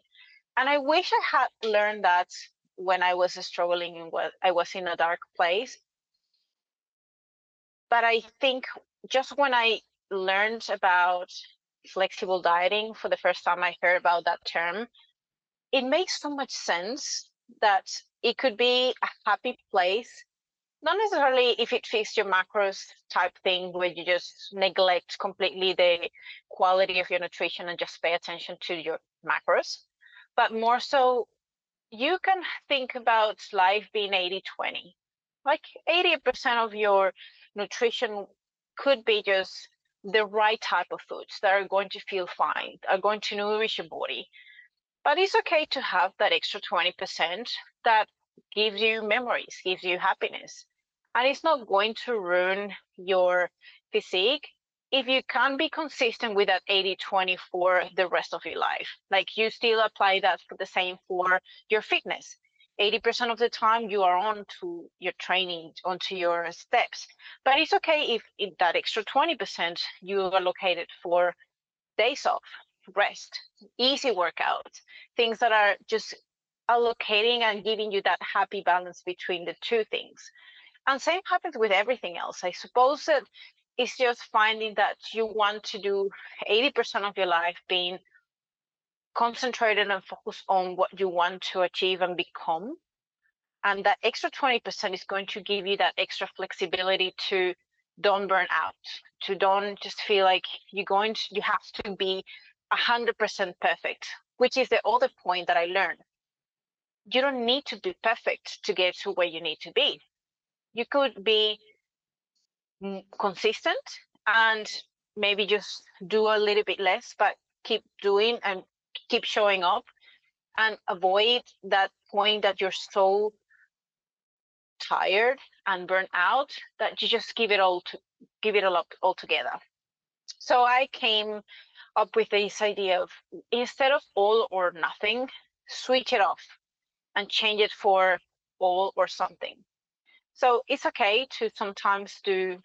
And I wish I had learned that when I was struggling and when I was in a dark place. But I think just when I learned about flexible dieting for the first time, I heard about that term, it makes so much sense that it could be a happy place, not necessarily if it fits your macros type thing where you just neglect completely the quality of your nutrition and just pay attention to your macros, but more so you can think about life being 80-20. Like 80% of your nutrition could be just the right type of foods that are going to feel fine, are going to nourish your body. But it's okay to have that extra 20% that gives you memories, gives you happiness. And it's not going to ruin your physique if you can't be consistent with that 80-20 for the rest of your life. Like you still apply that for the same for your fitness. 80% of the time you are on to your training, onto your steps. But it's okay if in that extra 20% you allocate it for days off, rest, easy workouts, things that are just allocating and giving you that happy balance between the two things. And same happens with everything else. I suppose that it's just finding that you want to do 80% of your life being concentrated and focused on what you want to achieve and become. And that extra 20% is going to give you that extra flexibility to don't burn out, to don't just feel like you have to be 100% perfect, which is the other point that I learned. You don't need to be perfect to get to where you need to be. You could be consistent and maybe just do a little bit less, but keep doing and keep showing up and avoid that point that you're so tired and burnt out that you just give it all up altogether. So I came up with this idea of instead of all or nothing, switch it off and change it for all or something. So it's okay to sometimes do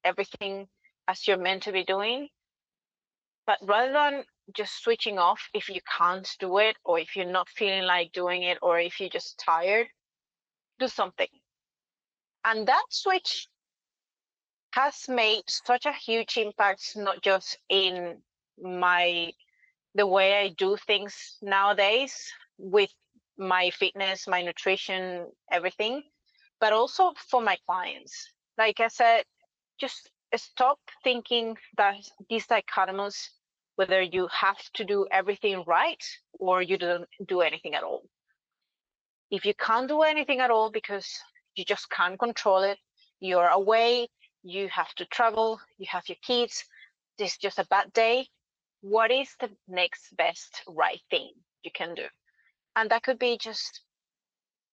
everything as you're meant to be doing, but rather than just switching off if you can't do it, or if you're not feeling like doing it, or if you're just tired, do something. And that switch has made such a huge impact, not just in the way I do things nowadays with my fitness, my nutrition, everything, but also for my clients. Like I said, just stop thinking that these dichotomies, whether you have to do everything right or you don't do anything at all. If you can't do anything at all because you just can't control it, you're away, you have to travel, you have your kids, this is just a bad day, what is the next best right thing you can do? And that could be just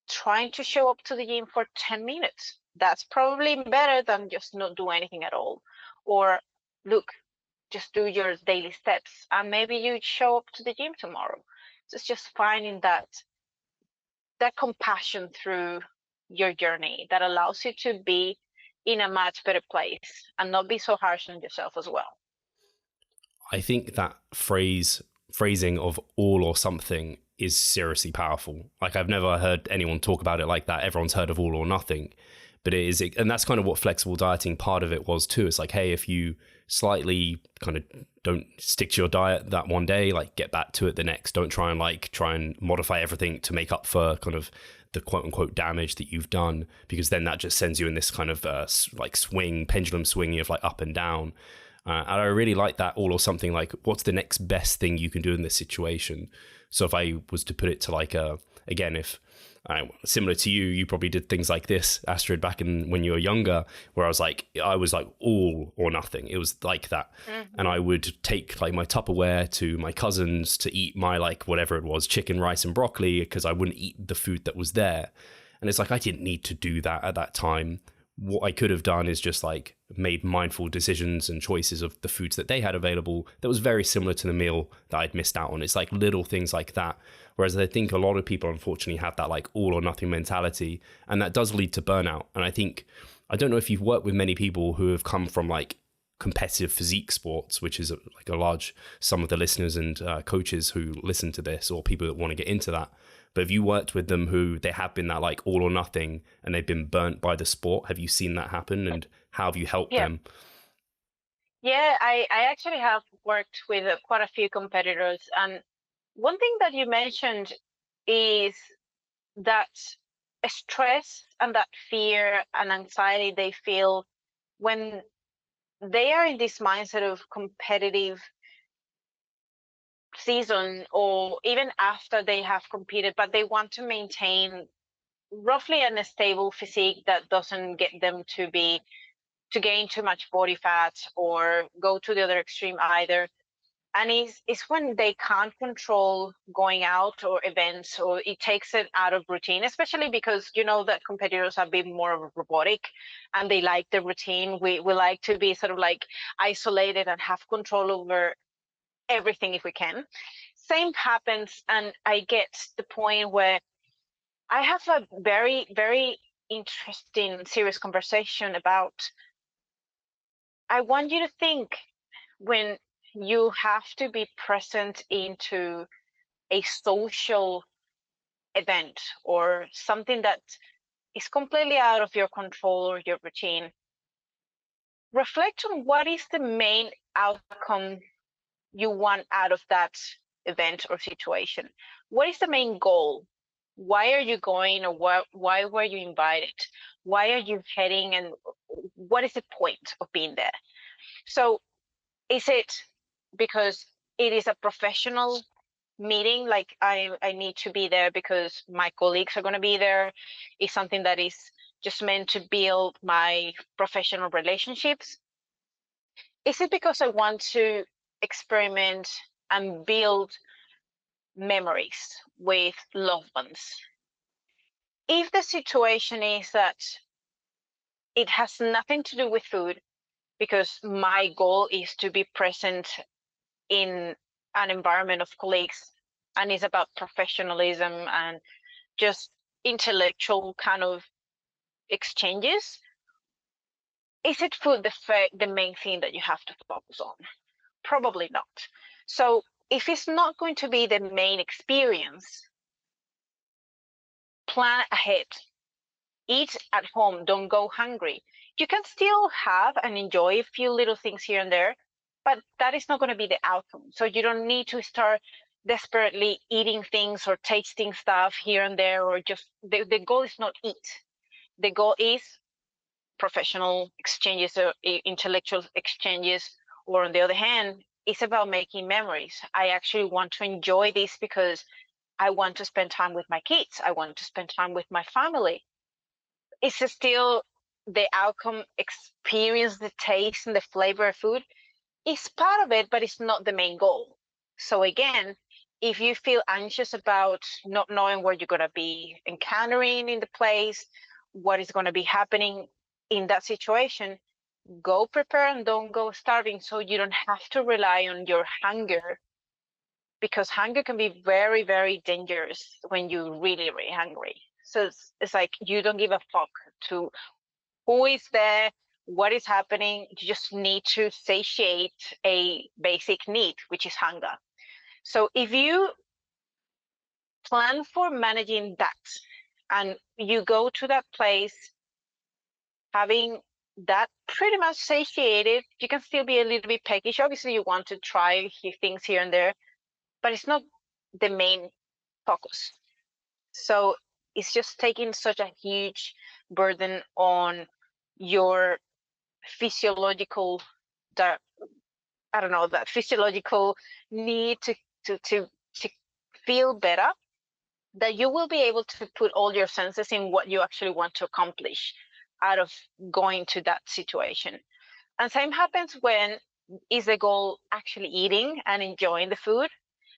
trying to show up to the gym for 10 minutes. That's probably better than just not do anything at all. Or look, just do your daily steps and maybe you show up to the gym tomorrow. So it's just finding that compassion through your journey that allows you to be in a much better place and not be so harsh on yourself as well. I think that phrasing of all or something is seriously powerful. Like I've never heard anyone talk about it like that. Everyone's heard of all or nothing, but it is, and that's kind of what flexible dieting part of it was too. It's like, hey, if you slightly kind of don't stick to your diet that one day, like get back to it the next. Don't try and modify everything to make up for kind of the quote unquote damage that you've done, because then that just sends you in this kind of like pendulum swinging of like up and down. And I really like that all or something, like what's the next best thing you can do in this situation? So if I was to put it to like, again, if similar to you probably did things like this, Astrid, back when you were younger, where I was like all or nothing. It was like that. Mm-hmm. And I would take like my Tupperware to my cousins to eat my like whatever it was, chicken, rice and broccoli, because I wouldn't eat the food that was there. And it's like, I didn't need to do that at that time. What I could have done is just like made mindful decisions and choices of the foods that they had available that was very similar to the meal that I'd missed out on. It's like little things like that. Whereas I think a lot of people unfortunately have that like all or nothing mentality, and that does lead to burnout. And I don't know if you've worked with many people who have come from like competitive physique sports, which is like a large sum of the listeners and coaches who listen to this, or people that want to get into that. But have you worked with them who they have been that like all or nothing and they've been burnt by the sport? Have you seen that happen, and how have you helped them? Yeah, I actually have worked with quite a few competitors. And one thing that you mentioned is that stress and that fear and anxiety they feel when they are in this mindset of competitive season, or even after they have competed, but they want to maintain roughly a stable physique that doesn't get them to gain too much body fat or go to the other extreme either. And it's when they can't control going out or events, or it takes it out of routine, especially because you know that competitors have been more robotic and they like the routine. We like to be sort of like isolated and have control over everything if we can. Same happens, and I get the point where I have a very, very interesting, serious conversation about, I want you to think, when you have to be present into a social event or something that is completely out of your control or your routine, reflect on what is the main outcome you want out of that event or situation. What is the main goal? Why are you going, or why were you invited? Why are you heading, and what is the point of being there? So is it because it is a professional meeting, like I need to be there because my colleagues are going to be there? Is something that is just meant to build my professional relationships? Is it because I want to experiment and build memories with loved ones? If the situation is that it has nothing to do with food, because my goal is to be present in an environment of colleagues and it's about professionalism and just intellectual kind of exchanges, is it food the main thing that you have to focus on? Probably not. So if it's not going to be the main experience, plan ahead. Eat at home, don't go hungry. You can still have and enjoy a few little things here and there, but that is not going to be the outcome. So you don't need to start desperately eating things or tasting stuff here and there, or just the goal is not eat. The goal is professional exchanges or intellectual exchanges, or on the other hand, it's about making memories. I actually want to enjoy this because I want to spend time with my kids. I want to spend time with my family. It's still the outcome, experience the taste and the flavor of food is part of it, but it's not the main goal. So again, if you feel anxious about not knowing what you're going to be encountering in the place, what is going to be happening in that situation, go prepare and don't go starving, so you don't have to rely on your hunger, because hunger can be very, very dangerous when you're really, really hungry. So it's like you don't give a fuck to who is there, what is happening. You just need to satiate a basic need, which is hunger. So if you plan for managing that and you go to that place having that pretty much satiated, you can still be a little bit peckish. Obviously, you want to try things here and there, but it's not the main focus. So it's just taking such a huge burden on your physiological, that physiological need to feel better, that you will be able to put all your senses in what you actually want to accomplish out of going to that situation. And same happens when is the goal actually eating and enjoying the food,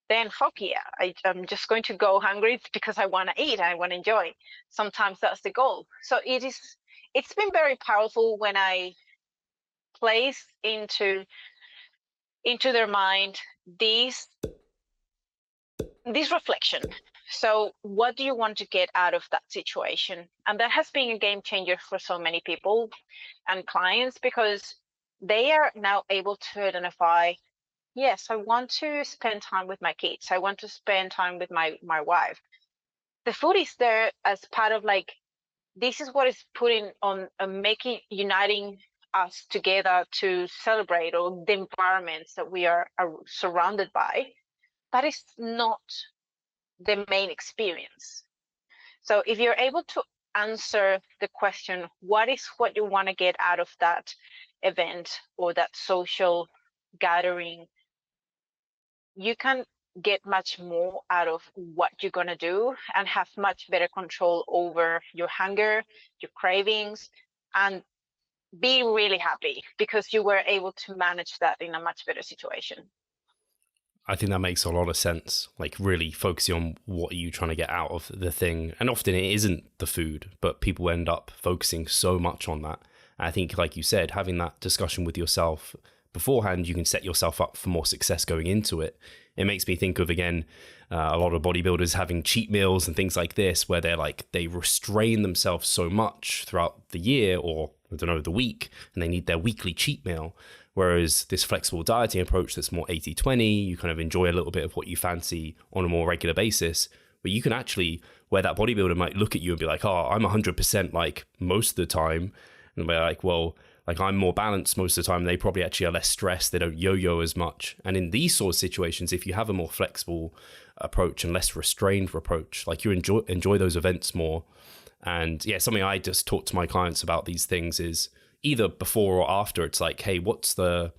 then fuck yeah, I'm just going to go hungry because I want to eat, I want to enjoy. Sometimes that's the goal. So it's been very powerful when I place into their mind this reflection. So what do you want to get out of that situation? And that has been a game changer for so many people and clients, because they are now able to identify, yes, I want to spend time with my kids. I want to spend time with my wife. The food is there as part of like, this is what is putting on, making, uniting us together to celebrate all the environments that we are surrounded by. But it's not the main experience. So if you're able to answer the question, what is what you want to get out of that event or that social gathering, you can get much more out of what you're going to do and have much better control over your hunger, your cravings, and be really happy because you were able to manage that in a much better situation. I think that makes a lot of sense, like really focusing on what are you trying to get out of the thing. And often it isn't the food, but people end up focusing so much on that. And I think, like you said, having that discussion with yourself beforehand, you can set yourself up for more success going into it. It makes me think of, again, a lot of bodybuilders having cheat meals and things like this, where they're like, they restrain themselves so much throughout the year or, I don't know, the week, and they need their weekly cheat meal. Whereas this flexible dieting approach that's more 80-20, you kind of enjoy a little bit of what you fancy on a more regular basis, but you can actually, where that bodybuilder might look at you and be like, oh, I'm 100% like most of the time. And they're like, well, like I'm more balanced most of the time. They probably actually are less stressed. They don't yo-yo as much. And in these sort of situations, if you have a more flexible approach and less restrained approach, like you enjoy those events more. And yeah, something I just talk to my clients about these things is either before or after. It's like, hey, what's the,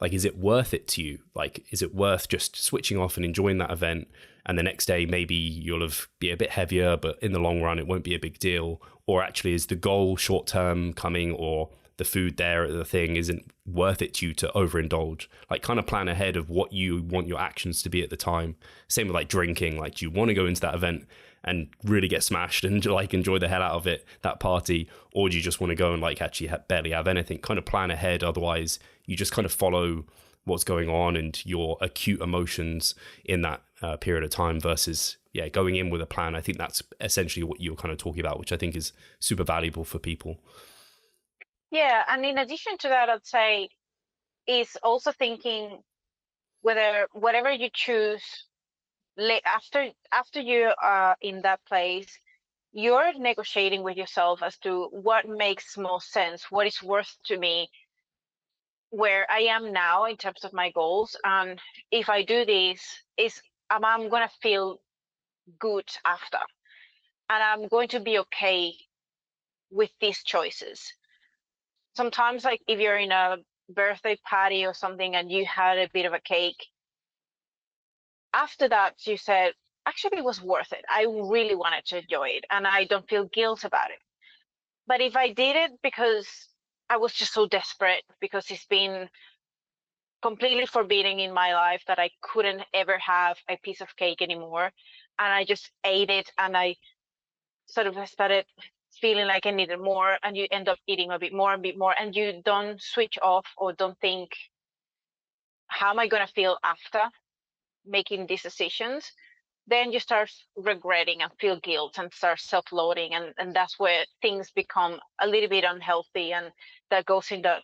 like, is it worth it to you? Like, is it worth just switching off and enjoying that event? And the next day, maybe you'll be a bit heavier, but in the long run, it won't be a big deal. Or actually, is the goal short term coming, or the food there at the thing isn't worth it to you to overindulge? Like, kind of plan ahead of what you want your actions to be at the time. Same with like drinking. Like, do you want to go into that event and really get smashed and like enjoy the hell out of it, that party, or do you just want to go and like actually barely have anything? Kind of plan ahead. Otherwise, you just kind of follow what's going on and your acute emotions in that period of time versus going in with a plan. I think that's essentially what you were kind of talking about, which I think is super valuable for people. Yeah, and in addition to that, I'd say is also thinking whether whatever you choose after you are in that place, you're negotiating with yourself as to what makes most sense, what is worth to me, where I am now in terms of my goals. And if I do this, I'm going to feel good after, and I'm going to be okay with these choices. Sometimes, like if you're in a birthday party or something and you had a bit of a cake, after that you said, actually, it was worth it. I really wanted to enjoy it and I don't feel guilt about it. But if I did it because I was just so desperate, because it's been completely forbidden in my life that I couldn't ever have a piece of cake anymore, and I just ate it, and I sort of started feeling like I needed more, and you end up eating a bit more, and you don't switch off or don't think, how am I going to feel after making these decisions? Then you start regretting and feel guilt and start self-loathing, and that's where things become a little bit unhealthy, and that goes in the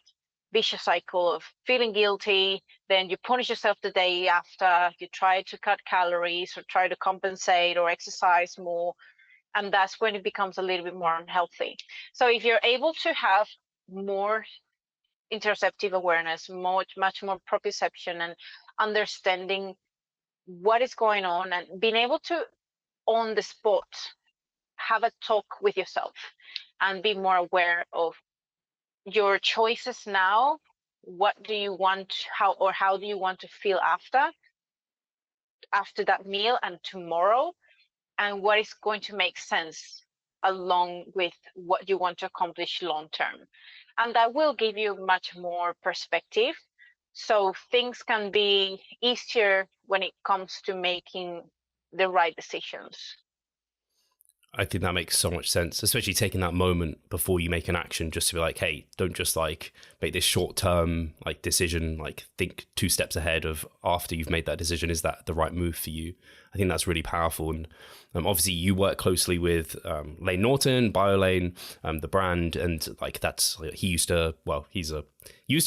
vicious cycle of feeling guilty. Then you punish yourself the day after, you try to cut calories or try to compensate or exercise more, and that's when it becomes a little bit more unhealthy. So if you're able to have more interoceptive awareness, much more proprioception, and understanding what is going on, and being able to on the spot have a talk with yourself and be more aware of your choices now. What do you want, how do you want to feel after that meal and tomorrow, and what is going to make sense along with what you want to accomplish long term? And that will give you much more perspective, so things can be easier when it comes to making the right decisions. I think that makes so much sense, especially taking that moment before you make an action, just to be like, hey, don't just like make this short term like decision, like think 2 steps ahead of after you've made that decision. Is that the right move for you? I think that's really powerful. And obviously you work closely with Lane Norton, Biolayne, the brand, and like he used to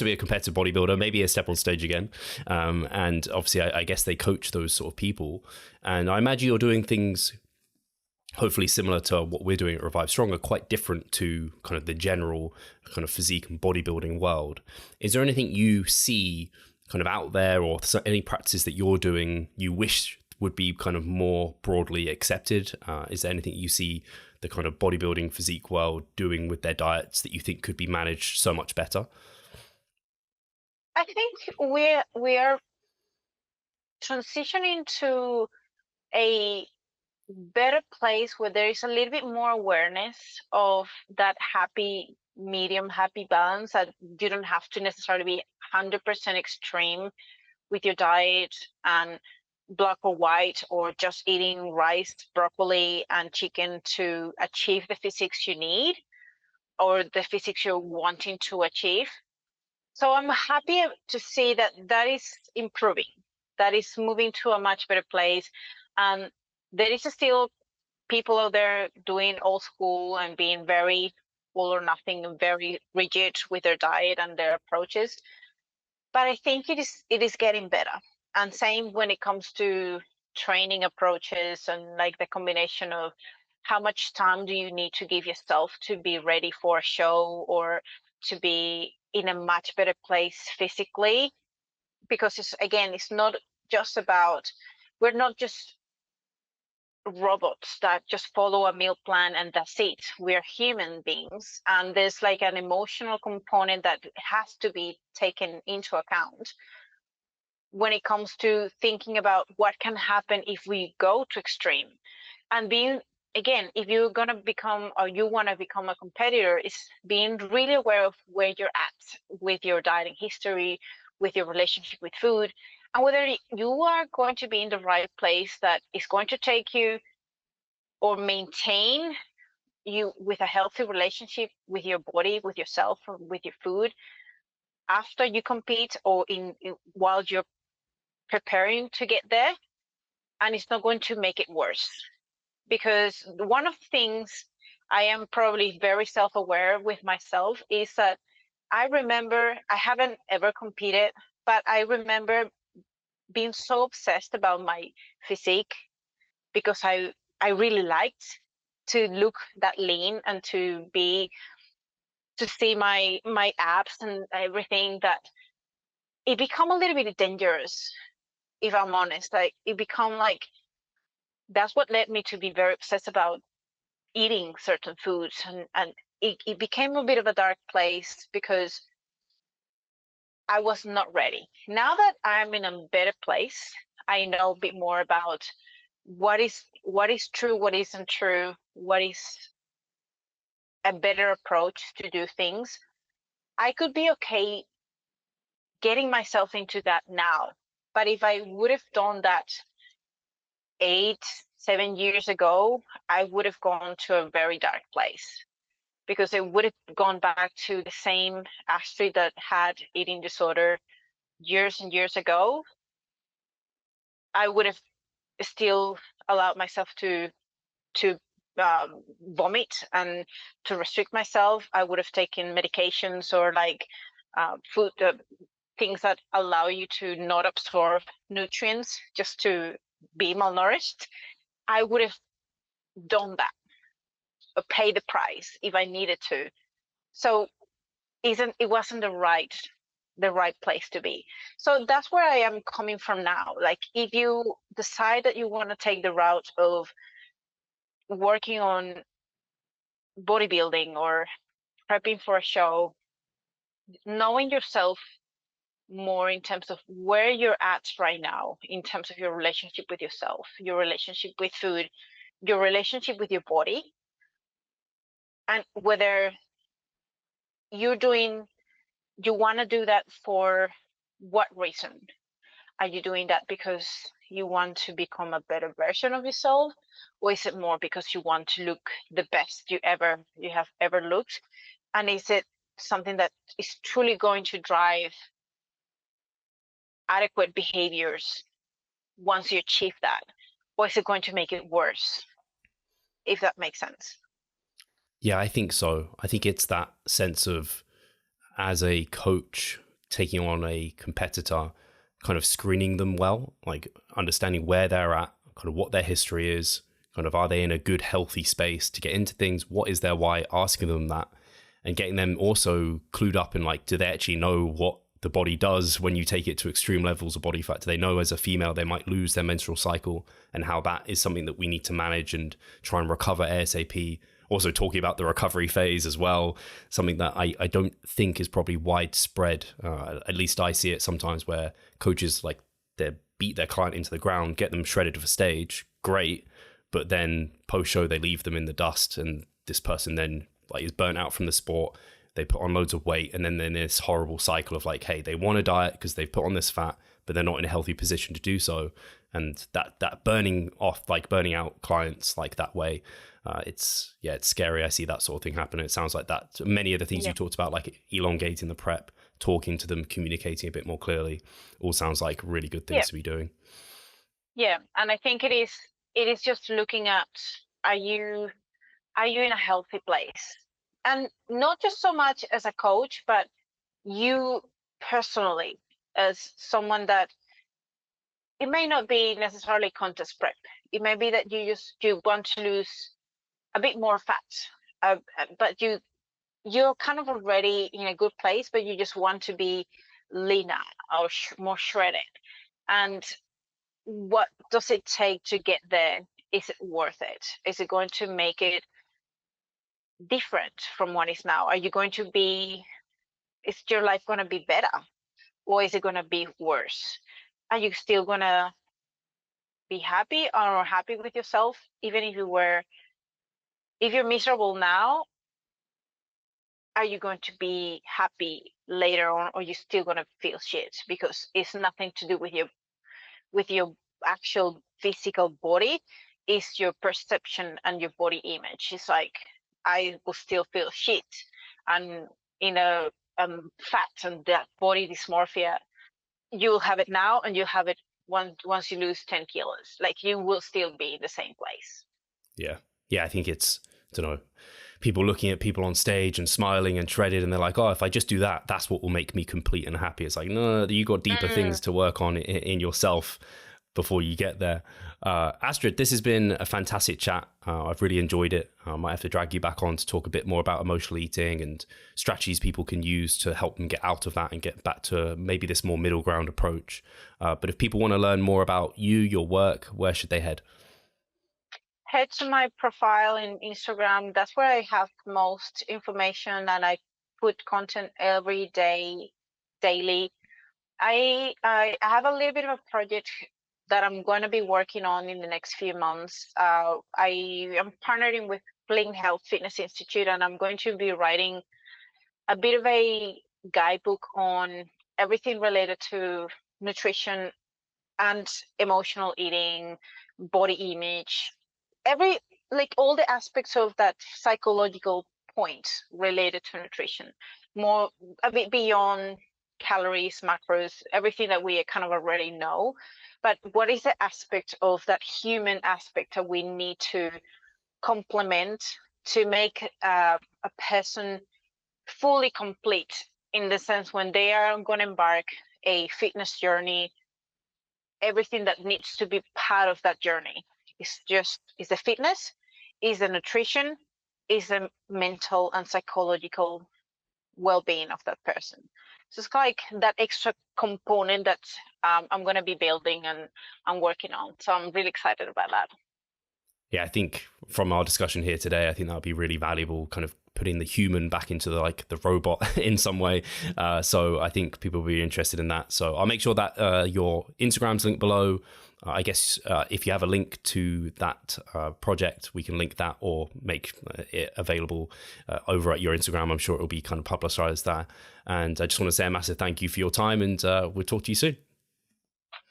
be a competitive bodybuilder, maybe a step on stage again. And obviously I guess they coach those sort of people. And I imagine you're doing things hopefully similar to what we're doing at Revive Stronger, quite different to kind of the general kind of physique and bodybuilding world. Is there anything you see kind of out there, or any practices that you're doing you wish would be kind of more broadly accepted? Is there anything you see the kind of bodybuilding physique world doing with their diets that you think could be managed so much better? I think we are transitioning to a better place where there is a little bit more awareness of that happy medium, happy balance, that you don't have to necessarily be 100% extreme with your diet and black or white, or just eating rice, broccoli, and chicken to achieve the physiques you need or the physiques you're wanting to achieve. So I'm happy to see that that is improving, that is moving to a much better place. And there is still people out there doing old school and being very all or nothing and very rigid with their diet and their approaches. But I think it is getting better. And same when it comes to training approaches and like the combination of how much time do you need to give yourself to be ready for a show or to be in a much better place physically. Because it's not just about, we're not just robots that just follow a meal plan and that's it. We're human beings, and there's like an emotional component that has to be taken into account when it comes to thinking about what can happen if we go to extreme. And being, again, if you're going to become, or you want to become a competitor, is being really aware of where you're at with your dieting history, with your relationship with food, and whether you are going to be in the right place that is going to take you or maintain you with a healthy relationship with your body, with yourself, or with your food after you compete, or while you're preparing to get there. And it's not going to make it worse. Because one of the things I am probably very self-aware with myself is that I remember, I haven't ever competed, but I remember being so obsessed about my physique because I really liked to look that lean and to see my abs and everything, that it become a little bit dangerous, if I'm honest. Like it become like, that's what led me to be very obsessed about eating certain foods, and it became a bit of a dark place because I was not ready. Now that I'm in a better place, I know a bit more about what is true, what isn't true, what is a better approach to do things. I could be okay getting myself into that now. But if I would have done that 7 years ago, I would have gone to a very dark place, because it would have gone back to the same Astrid that had eating disorder years and years ago. I would have still allowed myself to vomit and to restrict myself. I would have taken medications or like food, things that allow you to not absorb nutrients just to be malnourished. I would have done that, or pay the price if I needed to. So it wasn't the right place to be. So that's where I am coming from now. Like if you decide that you want to take the route of working on bodybuilding or prepping for a show, knowing yourself more in terms of where you're at right now, in terms of your relationship with yourself, your relationship with food, your relationship with your body, and whether you want to do that for what reason. Are you doing that because you want to become a better version of yourself? Or is it more because you want to look the best you have ever looked? And is it something that is truly going to drive adequate behaviors once you achieve that? Or is it going to make it worse? If that makes sense. Yeah, I think so. I think it's that sense of, as a coach, taking on a competitor, kind of screening them well, like understanding where they're at, kind of what their history is, kind of are they in a good, healthy space to get into things? What is their why? Asking them that, and getting them also clued up in, like, do they actually know what the body does when you take it to extreme levels of body fat? Do they know as a female they might lose their menstrual cycle, and how that is something that we need to manage and try and recover ASAP? Also talking about the recovery phase as well, something that I don't think is probably widespread. At least I see it sometimes where coaches, like, they beat their client into the ground, get them shredded for stage, great, but then post-show they leave them in the dust, and this person then, like, is burnt out from the sport. They put on loads of weight, and then this horrible cycle of, like, hey, they want to diet because they've put on this fat, but they're not in a healthy position to do so. And that burning off, like burning out clients like that way, it's scary. I see that sort of thing happen. It sounds like that many of the things you talked about, like elongating the prep, talking to them, communicating a bit more clearly, all sounds like really good things to be doing. Yeah, and I think it is just looking at, are you in a healthy place? And not just so much as a coach, but you personally as someone that, it may not be necessarily contest prep. It may be that you want to lose a bit more fat, but you're kind of already in a good place, but you just want to be leaner or more shredded. And what does it take to get there? Is it worth it? Is it going to make it different from what is now? Are you going to is your life going to be better, or is it going to be worse? Are you still going to be happy or happy with yourself, even if you're miserable now? Are you going to be happy later on, or are you still going to feel shit? Because it's nothing to do with your actual physical body. It's your perception and your body image. It's like, I will still feel shit, and in a fat and that body dysmorphia, you'll have it now, and you'll have it once you lose 10 kilos. Like, you will still be in the same place. Yeah, I think it's, I don't know, people looking at people on stage and smiling and shredded, and they're like, oh, if I just do that, that's what will make me complete and happy. It's like, no, you got deeper things to work on in yourself before you get there. Astrid, this has been a fantastic chat. I've really enjoyed it. I might have to drag you back on to talk a bit more about emotional eating and strategies people can use to help them get out of that and get back to maybe this more middle ground approach. But if people want to learn more about you, your work, where should they head? Head to my profile in Instagram. That's where I have most information, and I put content every day, daily. I have a little bit of a project that I'm going to be working on in the next few months. I am partnering with Bling Health Fitness Institute, and I'm going to be writing a bit of a guidebook on everything related to nutrition and emotional eating, body image, all the aspects of that psychological point related to nutrition, more a bit beyond calories, macros, everything that we kind of already know. But what is the aspect of that human aspect that we need to complement to make a person fully complete, in the sense when they are going to embark a fitness journey, everything that needs to be part of that journey is the fitness, is the nutrition, is the mental and psychological well-being of that person. So it's like that extra component that I'm going to be building and I'm working on. So I'm really excited about that. Yeah, I think from our discussion here today, I think that would be really valuable, kind of putting the human back into the robot in some way. So I think people will be interested in that. So I'll make sure that your Instagram's linked below. I guess if you have a link to that project, we can link that or make it available over at your Instagram. I'm sure it will be kind of publicized there. And I just want to say a massive thank you for your time, and we'll talk to you soon.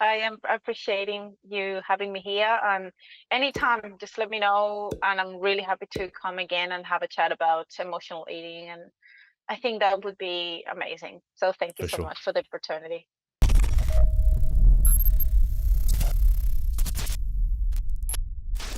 I am appreciating you having me here. Anytime, just let me know, and I'm really happy to come again and have a chat about emotional eating. And I think that would be amazing. So thank you For so sure. much for the opportunity.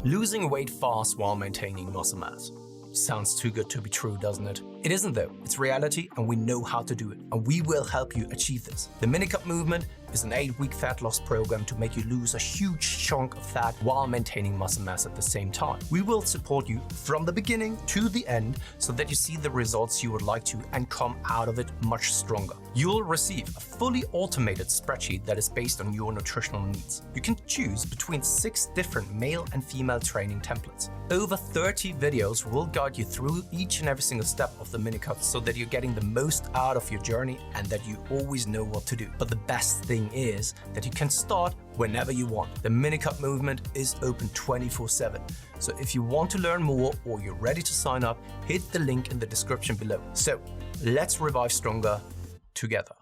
Losing weight fast while maintaining muscle mass. Sounds too good to be true, doesn't it? It isn't though. It's reality and we know how to do it, and we will help you achieve this. The Minicut Movement is an 8-week fat loss program to make you lose a huge chunk of fat while maintaining muscle mass at the same time. We will support you from the beginning to the end so that you see the results you would like to and come out of it much stronger. You'll receive a fully automated spreadsheet that is based on your nutritional needs. You can choose between 6 different male and female training templates. Over 30 videos will guide you through each and every single step of the Minicut so that you're getting the most out of your journey and that you always know what to do. But the best thing is that you can start whenever you want. The Minicut Movement is open 24/7. So if you want to learn more or you're ready to sign up, hit the link in the description below. So let's revive stronger together.